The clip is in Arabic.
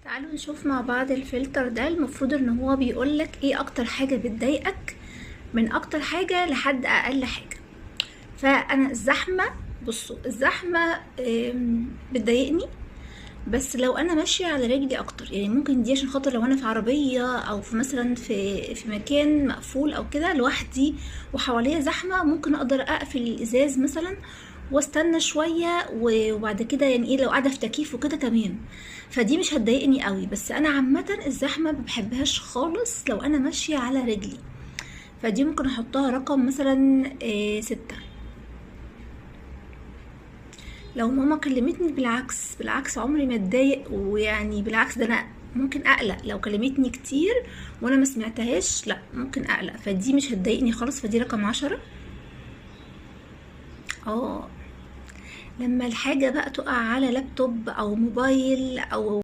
تعالوا نشوف مع بعض الفلتر ده. المفروض ان هو بيقولك ايه اكتر حاجة بتضايقك، من اكتر حاجة لحد اقل حاجة. فانا الزحمة، بصوا الزحمة بتضايقني، بس لو انا ماشية على رجلي اكتر. يعني ممكن دي عشان خاطر لو انا في عربية او في مثلا في مكان مقفول او كده لوحدي وحواليا زحمة، ممكن اقدر اقفل الازاز مثلا واستنى شوية وبعد كده يعني ايه، لو قاعدة في تكييف وكده تمام، فدي مش هتضايقني قوي. بس انا عامة الزحمة مبحبهاش خالص لو انا ماشية على رجلي، فدي ممكن احطها رقم مثلا 6. لو ماما كلمتني بالعكس عمري ما اتضايق، ويعني بالعكس ده انا ممكن اقلق لو كلمتني كتير وانا ما سمعتهاش، لا ممكن اقلق، فدي مش هتضايقني خالص، فدي رقم 10. اه، لما الحاجة بقى تقع على لابتوب او موبايل او